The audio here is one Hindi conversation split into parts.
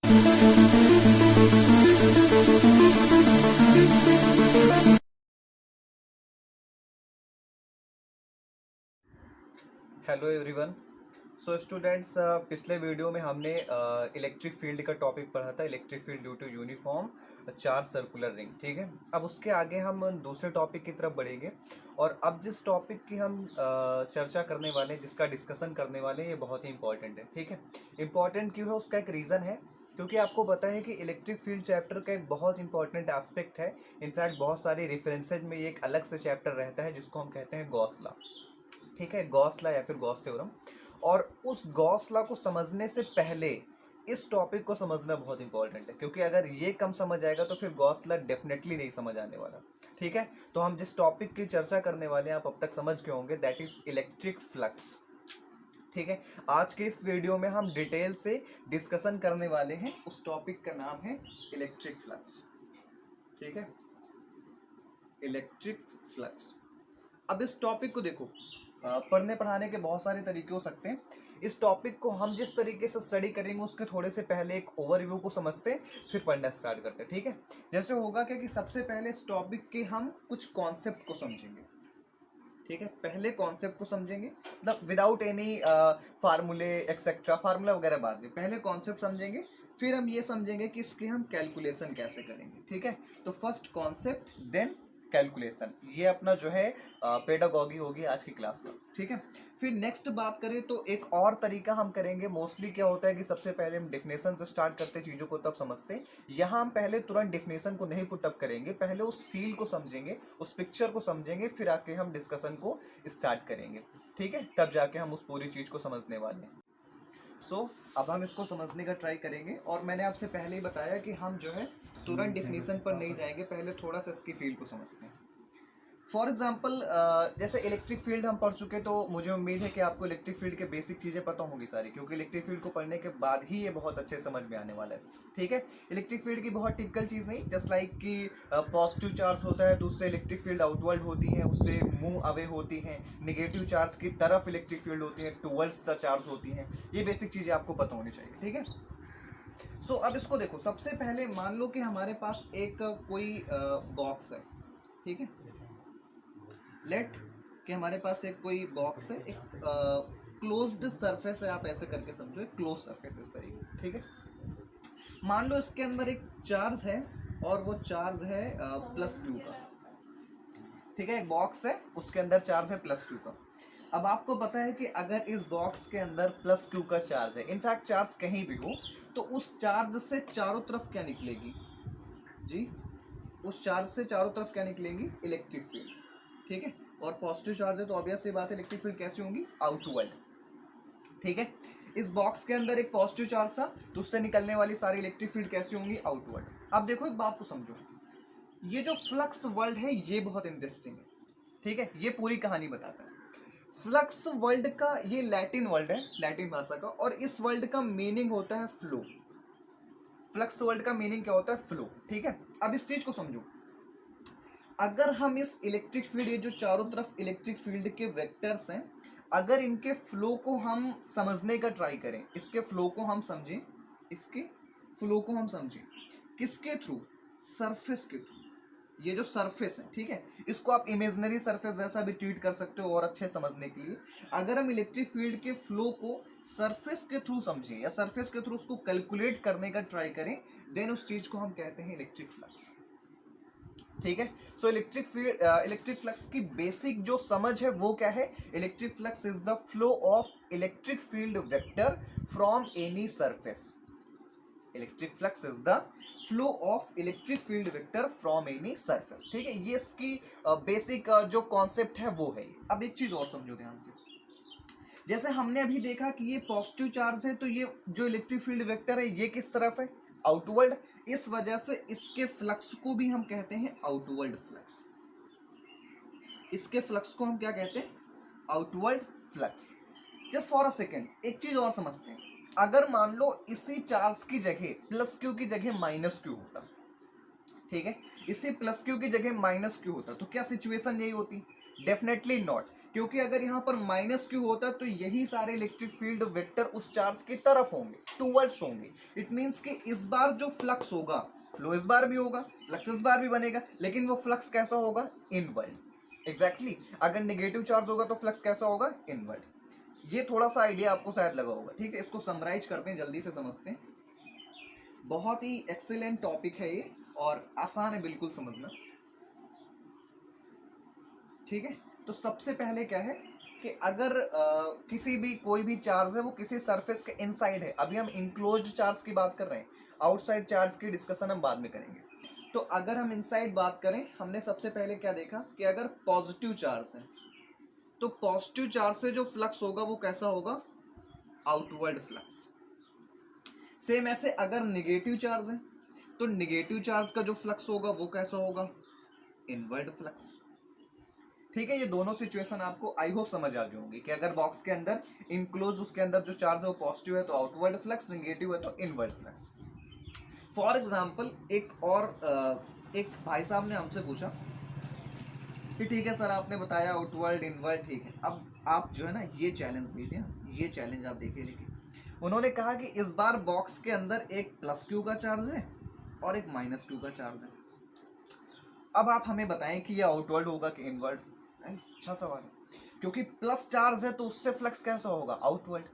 Hello everyone. सो स्टूडेंट्स, पिछले वीडियो में हमने इलेक्ट्रिक फील्ड का टॉपिक पढ़ा था, electric field due to uniform charge circular ring. ठीक है, अब उसके आगे हम दूसरे टॉपिक की तरफ बढ़ेंगे। और अब जिस टॉपिक की हम चर्चा करने वाले हैं, जिसका डिस्कशन करने वाले हैं, ये बहुत ही इंपॉर्टेंट है। ठीक है, इंपॉर्टेंट क्यों है उसका एक रीज़न है, क्योंकि आपको पता है कि इलेक्ट्रिक फील्ड चैप्टर का एक बहुत इंपॉर्टेंट एस्पेक्ट है। इनफैक्ट बहुत सारे रेफरेंसेज में ये एक अलग से चैप्टर रहता है जिसको हम कहते हैं गॉस लॉ। ठीक है, गॉस लॉ या फिर गॉस थ्योरम। और उस गॉस लॉ को समझने से पहले इस टॉपिक को समझना बहुत इंपॉर्टेंट है, क्योंकि अगर ये कम समझ आएगा तो फिर गॉस लॉ डेफिनेटली नहीं समझ आने वाला। ठीक है, तो हम जिस टॉपिक की चर्चा करने वाले हैं आप अब तक समझ गए होंगे, दैट इज इलेक्ट्रिक फ्लक्स। ठीक है, आज के इस वीडियो में हम डिटेल से डिस्कशन करने वाले हैं, उस टॉपिक का नाम है इलेक्ट्रिक फ्लक्स। ठीक है, इलेक्ट्रिक फ्लक्स। अब इस टॉपिक को देखो, पढ़ने पढ़ाने के बहुत सारे तरीके हो सकते हैं। इस टॉपिक को हम जिस तरीके से स्टडी करेंगे उसके थोड़े से पहले एक ओवरव्यू को समझते हैं, फिर पढ़ना स्टार्ट करते हैं। ठीक है, जैसे होगा क्या कि सबसे पहले इस टॉपिक के हम कुछ कॉन्सेप्ट को समझेंगे। ठीक है, पहले कॉन्सेप्ट को समझेंगे, मतलब विदाउट एनी फार्मूले एक्सेट्रा, फार्मूला वगैरह बाद में, पहले कॉन्सेप्ट समझेंगे। फिर हम ये समझेंगे कि इसके हम कैलकुलेशन कैसे करेंगे। ठीक है, तो फर्स्ट कॉन्सेप्ट देन कैलकुलेशन, ये अपना जो है पेडागॉगी होगी आज की क्लास का। ठीक है, फिर नेक्स्ट बात करें तो एक और तरीका हम करेंगे। मोस्टली क्या होता है कि सबसे पहले हम डेफिनेशन से स्टार्ट करते चीज़ों को, तब समझते हैं। यहाँ हम पहले तुरंत डेफिनेशन को नहीं पुटअप करेंगे, पहले उस फील को समझेंगे, उस पिक्चर को समझेंगे, फिर आके हम डिस्कशन को स्टार्ट करेंगे। ठीक है, तब जाके हम उस पूरी चीज़ को समझने वाले हैं। अब हम इसको समझने का ट्राई करेंगे। और मैंने आपसे पहले ही बताया कि हम जो है तुरंत डेफिनेशन पर नहीं जाएंगे, पहले थोड़ा सा इसकी फील को समझते हैं। फॉर एग्जाम्पल, जैसे इलेक्ट्रिक फील्ड हम पढ़ चुके, तो मुझे उम्मीद है कि आपको इलेक्ट्रिक फील्ड के बेसिक चीज़ें पता होंगी सारी, क्योंकि इलेक्ट्रिक फील्ड को पढ़ने के बाद ही ये बहुत अच्छे समझ में आने वाला है। ठीक है, इलेक्ट्रिक फील्ड की बहुत टिपिकल चीज़ नहीं, जस्ट लाइक कि पॉजिटिव चार्ज होता है तो उससे इलेक्ट्रिक फील्ड आउटवर्ड होती है, उससे मूव अवे होती हैं। निगेटिव चार्ज की तरफ इलेक्ट्रिक फील्ड होती है, टूवर्ड्स द चार्ज होती हैं। ये बेसिक चीज़ें आपको पता होनी चाहिए। ठीक है, अब इसको देखो, सबसे पहले मान लो कि हमारे पास एक कोई बॉक्स है। ठीक है, लेट कि हमारे पास एक कोई बॉक्स है, एक क्लोज्ड सरफेस है, आप ऐसे करके समझो, एक क्लोज सरफेस इस तरीके से। ठीक है, मान लो इसके अंदर एक चार्ज है और वो चार्ज है प्लस क्यू का। ठीक है, एक बॉक्स है, उसके अंदर चार्ज है प्लस क्यू का। अब आपको पता है कि अगर इस बॉक्स के अंदर प्लस क्यू का चार्ज है, इनफैक्ट चार्ज कहीं भी हो, तो उस चार्ज से चारों तरफ क्या निकलेगी जी, उस चार्ज से चारों तरफ क्या निकलेंगी, इलेक्ट्रिक फील्ड। ठीक है, और पॉजिटिव चार्ज है तो ऑब्वियस सी बात है, इलेक्ट्रिक फील्ड कैसी होंगी, आउटवर्ड। ठीक है, इस बॉक्स के अंदर एक पॉजिटिव चार्ज था तो उससे निकलने वाली सारी इलेक्ट्रिक फील्ड कैसी होंगी, आउटवर्ड। अब देखो एक बात को समझो, ये जो फ्लक्स वर्ल्ड है ये बहुत इंटरेस्टिंग है। ठीक है, ये पूरी कहानी बताता है। फ्लक्स वर्ल्ड का ये लैटिन वर्ल्ड है, लैटिन भाषा का, और इस वर्ल्ड का मीनिंग होता है फ्लो। फ्लक्स वर्ल्ड का मीनिंग क्या होता है, फ्लो। ठीक है, अब इस चीज को समझो, अगर हम इस इलेक्ट्रिक फील्ड, ये जो चारों तरफ इलेक्ट्रिक फील्ड के वेक्टर्स हैं, अगर इनके फ्लो को हम समझने का ट्राई करें, इसके फ्लो को हम समझें, इसके फ्लो को हम समझें किसके थ्रू, सरफेस के थ्रू। ये जो सरफेस है, ठीक है, इसको आप इमेजिनरी सरफेस जैसा भी ट्रीट कर सकते हो और अच्छे समझने के लिए। अगर हम इलेक्ट्रिक फील्ड के फ्लो को सरफेस के थ्रू समझें या सरफेस के थ्रू उसको कैलकुलेट करने का ट्राई करें, देन उस चीज को हम कहते हैं इलेक्ट्रिक फ्लक्स। ठीक है, इलेक्ट्रिक फ्लक्स की बेसिक जो समझ है वो क्या है, electric flux is the flow of electric field vector from any surface. Electric flux is the flow of electric field vector from any surface. ठीक है, ये इसकी बेसिक जो कॉन्सेप्ट है वो है। अब एक चीज और समझो ध्यान से, जैसे हमने अभी देखा कि ये पॉजिटिव चार्ज है, तो ये जो इलेक्ट्रिक फील्ड वेक्टर है ये किस तरफ है, आउटवर्ड। इस वजह से इसके फ्लक्स को भी हम कहते हैं आउटवर्ड फ्लक्स। इसके फ्लक्स को हम क्या कहते हैं, outward flux. Just for a second एक चीज और समझते हैं, अगर मान लो इसी चार्ज की जगह प्लस क्यू की जगह माइनस क्यू होता, ठीक है, इसी प्लस क्यू की जगह माइनस क्यू होता, तो क्या सिचुएशन यही होती, डेफिनेटली नॉट। क्योंकि अगर यहाँ पर माइनस क्यू होता तो यही सारे इलेक्ट्रिक फील्ड वेक्टर उस चार्ज की तरफ होंगे, टूवर्ड्स होंगे। इट मीन्स कि इस बार जो फ्लक्स होगा, फ्लो इस बार भी होगा, फ्लक्स इस बार भी बनेगा, लेकिन वो फ्लक्स कैसा होगा? इनवर्ड। एग्जैक्टली अगर नेगेटिव चार्ज होगा तो फ्लक्स कैसा होगा? इनवर्ड। ये थोड़ा सा आइडिया आपको शायद लगा होगा, ठीक है। इसको समराइज करते हैं, जल्दी से समझते हैं। बहुत ही एक्सीलेंट टॉपिक है ये और आसान है बिल्कुल समझना, ठीक है। तो सबसे पहले क्या है कि अगर किसी भी कोई भी चार्ज है वो किसी सरफेस के इनसाइड है, अभी हम इनक्लोज्ड चार्ज की बात कर रहे हैं, आउटसाइड चार्ज की डिस्कशन हम बाद में करेंगे। तो अगर हम इनसाइड बात करें, हमने सबसे पहले क्या देखा कि अगर पॉजिटिव चार्ज है तो पॉजिटिव चार्ज से जो फ्लक्स होगा वो कैसा होगा? Outward flux. सेम ऐसे अगर निगेटिव चार्ज है तो निगेटिव चार्ज का जो फ्लक्स होगा वो कैसा होगा? Inward flux. ठीक है, ये दोनों सिचुएशन आपको आई होप समझ आ गई होंगी कि अगर बॉक्स के अंदर इनक्लोज उसके अंदर जो चार्ज है वो पॉजिटिव है तो आउटवर्ड फ्लक्स, नेगेटिव है तो इनवर्ड फ्लक्स। फॉर एग्जांपल एक भाई साहब ने हमसे पूछा कि ठीक है सर आपने बताया आउटवर्ड इनवर्ड, ठीक है, अब आप जो है ना ये चैलेंज लीजिए ना, ये चैलेंज आप देखिए। लेकिन उन्होंने कहा कि इस बार बॉक्स के अंदर एक प्लस क्यू का चार्ज है और एक माइनस क्यू का चार्ज है। अब आप हमें बताएं कि ये आउटवर्ड होगा कि इनवर्ड? अच्छा सवाल है, क्योंकि प्लस चार्ज है तो उससे फ्लक्स कैसा होगा? आउटवर्ड।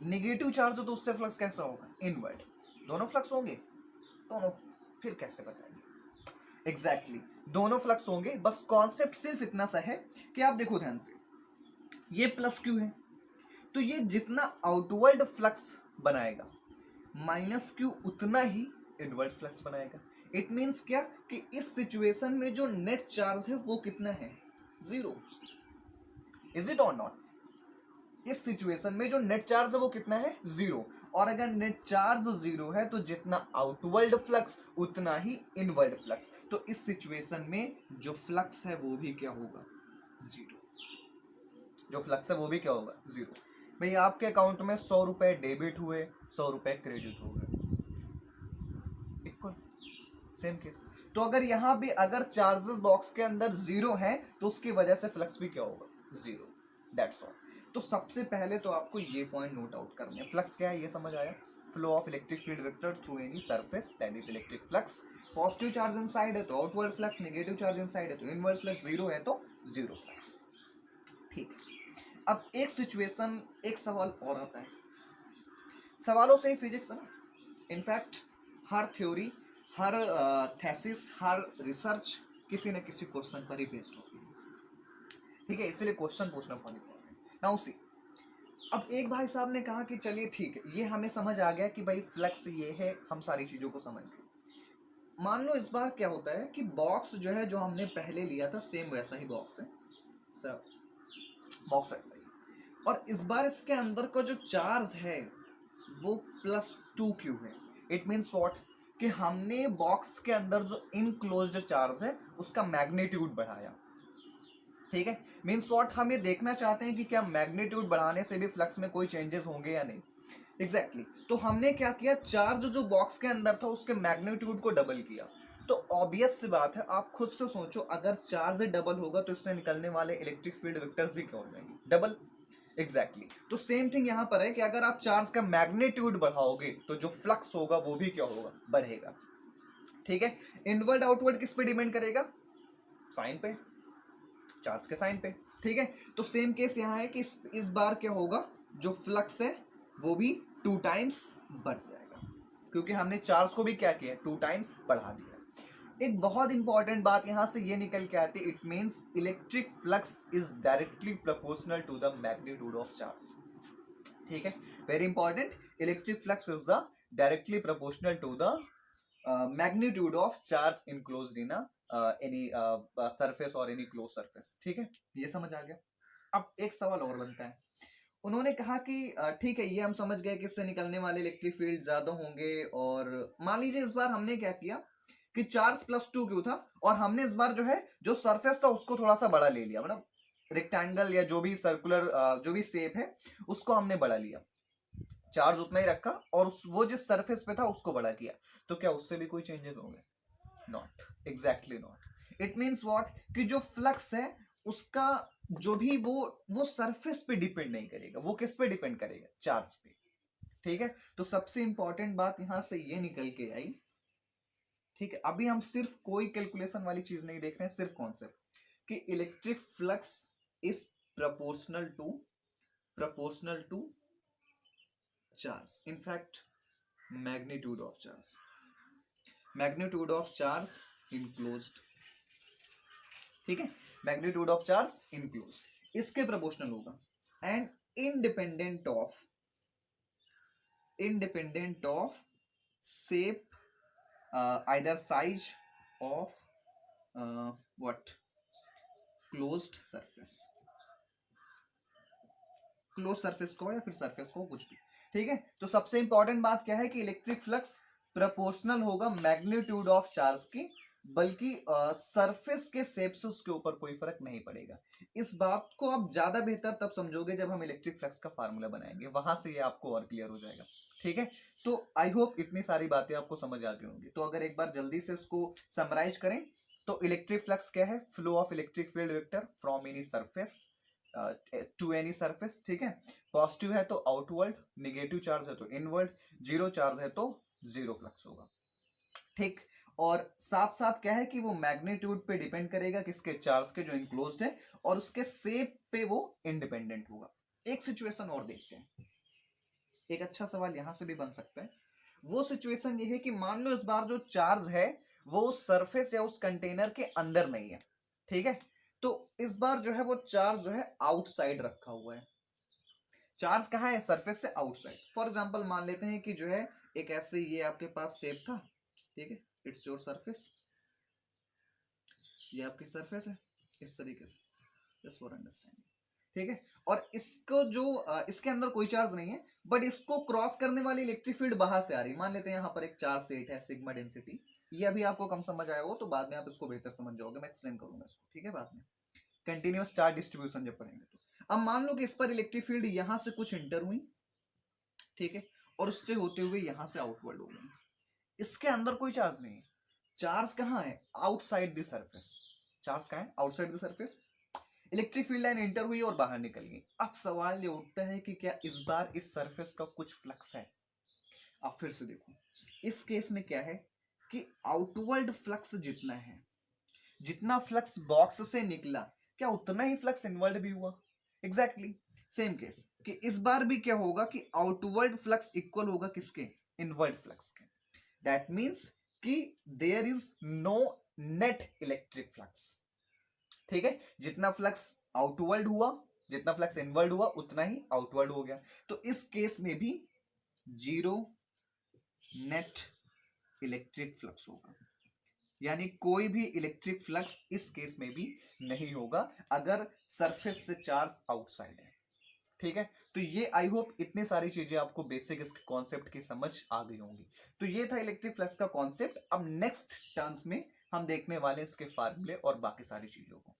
नेगेटिव चार्ज है तो उससे फ्लक्स कैसा होगा? इनवर्ड। दोनों फ्लक्स होंगे, दोनों। फिर कैसे बताएंगे? एग्जैक्टली दोनों फ्लक्स होंगे, बस कॉन्सेप्ट सिर्फ इतना सा है कि आप देखो ध्यान से, ये प्लस क्यू है तो ये जितना आउटवर्ड फ्लक्स बनाएगा माइनस क्यू उतना ही इनवर्ड फ्लक्स बनाएगा। इट मीन्स क्या कि इस सिचुएशन में जो नेट चार्ज है वो कितना है? जीरो। इज इट और नॉट? इस सिचुएशन में जो नेट चार्ज है वो कितना है? जीरो। और अगर नेट चार्ज जीरो है तो जितना आउटवर्ड फ्लक्स उतना ही इनवर्ड फ्लक्स। तो इस सिचुएशन में जो फ्लक्स है वो भी क्या होगा? जीरो। जो फ्लक्स है वो भी क्या होगा? जीरो। भाई आपके अकाउंट में 100 रुपए डेबिट हुए, 100 रुपए क्रेडिट हो गए, इक्वल, सेम केस। तो अगर यहां भी अगर चार्जेस बॉक्स के अंदर जीरो है तो उसकी वजह से फ्लक्स भी क्या होगा? जीरो। That's all. तो सबसे पहले तो आपको ये पॉइंट नोट आउट करने हैं, फ्लक्स क्या है ये समझ आया? Flow of electric field vector through any surface that is electric flux. Positive charge inside है तो outward flux, negative charge inside है तो इनवर्ड फ्लक्स, जीरो है तो जीरो फ्लक्स। ठीक है, अब एक सिचुएशन, एक सवाल और आता है। सवालों से ही फिजिक्स है ना, इनफैक्ट हर थ्योरी, हर थेसिस, हर रिसर्च किसी न किसी क्वेश्चन पर ही बेस्ड होती है, ठीक है। इसलिए क्वेश्चन पूछना बहुत इंपॉर्टेंट। नाउ सी, अब एक भाई साहब ने कहा कि चलिए ठीक है, ये हमें समझ आ गया कि भाई फ्लक्स ये है, हम सारी चीजों को समझ गए। मान लो इस बार क्या होता है कि बॉक्स जो है, जो हमने पहले लिया था सेम वैसा ही बॉक्स है, सर बॉक्स वैसा ही, और इस बार इसके अंदर का जो चार्ज है वो +2q है। इट मीन्स व्हाट कि हमने बॉक्स के अंदर जो इनक्लोज्ड चार्ज है उसका मैग्नीट्यूड बढ़ाया, ठीक है। मीन्स व्हाट, हम ये देखना चाहते हैं कि क्या मैग्नीट्यूड बढ़ाने से भी फ्लक्स में कोई चेंजेस होंगे या नहीं। एग्जैक्टली तो हमने क्या किया, चार्ज जो बॉक्स के अंदर था उसके मैग्नीट्यूड को डबल किया। तो ऑब्वियस सी बात है, आप खुद से सोचो, अगर चार्ज डबल होगा तो इससे निकलने वाले इलेक्ट्रिक फील्ड वेक्टर्स भी क्या हो जाएंगे? डबल। एग्जैक्टली तो सेम थिंग यहां पर है कि अगर आप चार्ज का मैग्नीट्यूड बढ़ाओगे तो जो फ्लक्स होगा वो भी क्या होगा? बढ़ेगा, ठीक है। इनवर्ड आउटवर्ड किस पे डिपेंड करेगा? साइन पे, चार्ज के साइन पे, ठीक है। तो सेम केस यहां है कि इस बार क्या होगा, जो फ्लक्स है वो भी 2 टाइम्स बढ़ जाएगा, क्योंकि हमने चार्ज को भी क्या किया? 2 टाइम्स बढ़ा दिया। एक बहुत इंपॉर्टेंट बात यहां से ये निकल के आती है, it means electric flux is directly proportional to the magnitude of charge, ठीक है। Very important, electric flux is the directly proportional to the magnitude of charge enclosed in any surface और एनी क्लोज सरफेस, ठीक है। ये समझ आ गया। अब एक सवाल और बनता है, उन्होंने कहा कि ठीक है ये हम समझ गए कि इससे निकलने वाले इलेक्ट्रिक फील्ड ज्यादा होंगे, और मान लीजिए इस बार हमने क्या किया कि चार्ज +2q था और हमने इस बार जो है जो सरफेस था उसको थोड़ा सा बड़ा ले लिया, मतलब रेक्टेंगल या जो भी सर्कुलर जो भी शेप है उसको हमने बड़ा लिया, चार्ज उतना ही रखा और वो जिस सरफेस पे था उसको बड़ा किया, तो क्या उससे भी कोई चेंजेस होंगे? Not, exactly not. It means what कि जो फ्लक्स है उसका जो भी वो सरफेस पे डिपेंड नहीं करेगा, वो किस पे डिपेंड करेगा, चार्ज पे। ठीक है, तो सबसे इंपॉर्टेंट बात यहां से ये निकल के आई। ठीक है, अभी हम सिर्फ कोई कैलकुलेशन वाली चीज नहीं देख रहे हैं, सिर्फ कॉन्सेप्ट कि electric flux is proportional to charge, in fact magnitude of charge, magnitude of charge enclosed. ठीक है, मैग्नीट्यूड ऑफ चार्ज इनक्लोज्ड इसके प्रोपोर्शनल होगा, and independent of shape, either size of what closed surface, close surface को या फिर सरफेस को, कुछ भी। ठीक है, तो सबसे इंपॉर्टेंट बात क्या है कि इलेक्ट्रिक फ्लक्स प्रोपोर्शनल होगा मैग्नीट्यूड ऑफ चार्ज की, बल्कि सरफेस के शेप से उसके ऊपर कोई फर्क नहीं पड़ेगा। इस बात को आप ज्यादा बेहतर तब समझोगे जब हम इलेक्ट्रिक फ्लक्स का फार्मूला बनाएंगे, वहां से ये आपको और क्लियर हो जाएगा। ठीक है, तो आई होप इतनी सारी बातें आपको समझ आ गई होंगी। तो अगर एक बार जल्दी से इसको समराइज करें तो इलेक्ट्रिक फ्लक्स क्या है, flow of electric field vector from any surface to any surface. ठीक है, पॉजिटिव है तो आउटवर्ड, निगेटिव चार्ज है तो इनवर्ड, जीरो चार्ज है तो जीरो फ्लक्स होगा। ठीक, और साथ साथ क्या है कि वो मैग्नीट्यूड पे डिपेंड करेगा, किसके, चार्ज के जो इनक्लोज्ड है, और उसके शेप पे वो इंडिपेंडेंट होगा। एक सिचुएशन और देखते हैं, एक अच्छा सवाल यहां से भी बन सकता है। वो सिचुएशन ये है कि मान लो इस बार जो चार्ज है वो उस सरफेस या उस कंटेनर के अंदर नहीं है। ठीक है, तो इस बार जो है वो चार्ज जो है आउटसाइड रखा हुआ है। चार्ज कहाँ है, सरफेस से आउटसाइड। फॉर एग्जांपल मान लेते हैं कि जो है एक ऐसे ये आपके पास शेप था। ठीक है, इट्स योर सरफेस, ये आपकी सरफेस है इस तरीके से, जस्ट फॉर अंडरस्टैंडिंग। ठीक है, और इसको जो इसके अंदर कोई चार्ज नहीं है, बट इसको क्रॉस करने वाली इलेक्ट्रिक फील्ड बाहर से आ रही है। मान लेते हैं यहाँ पर एक चार्ज सेट है सिग्मा डेंसिटी, ये अभी आपको कम समझ आया हो तो बाद में आप इसको बेहतर समझ जाओगे, मैं एक्सप्लेन करूंगा इसको। ठीक है, बाद में कंटिन्यूअस चार्ज डिस्ट्रीब्यूशन जब पढ़ेंगे तो। अब मान लो कि इस पर इलेक्ट्रिक फील्ड यहां से कुछ इंटर हुई, ठीक है, और उससे होते हुए यहां से आउटवर्ड हो गई। इसके अंदर कोई चार्ज नहीं है, चार्ज कहाँ है, आउटसाइड द सरफेस। चार्ज कहाँ है, outside the surface. Electric field line inter हुई और बाहर निकल गई। अब सवाल ये उठता है कि क्या इस बार इस सरफेस का कुछ फ्लक्स है। आप फिर से देखो, इस केस में क्या है कि आउटवर्ड फ्लक्स जितना है, जितना फ्लक्स बॉक्स से निकला, क्या उतना ही फ्लक्स इनवर्ड भी हुआ। एग्जैक्टली सेम केस कि इस बार भी क्या होगा कि आउटवर्ड फ्लक्स इक्वल होगा किसके, इनवर्ड फ्लक्स के। दैट मीन्स कि there is no net electric flux. ठीक है, जितना फ्लक्स आउटवर्ड हुआ, जितना फ्लक्स इनवर्ड हुआ, उतना ही आउटवर्ड हो गया। तो इस केस में भी जीरो नेट इलेक्ट्रिक फ्लक्स होगा, यानी कोई भी इलेक्ट्रिक फ्लक्स इस केस में भी नहीं होगा अगर सरफेस से चार्ज आउटसाइड है। ठीक है, तो ये आई होप इतनी सारी चीजें आपको बेसिक इसके कॉन्सेप्ट की समझ आ गई होंगी। तो ये था इलेक्ट्रिक फ्लक्स का कॉन्सेप्ट। अब नेक्स्ट टर्म्स में हम देखने वाले इसके फार्मूले और बाकी सारी चीजों को।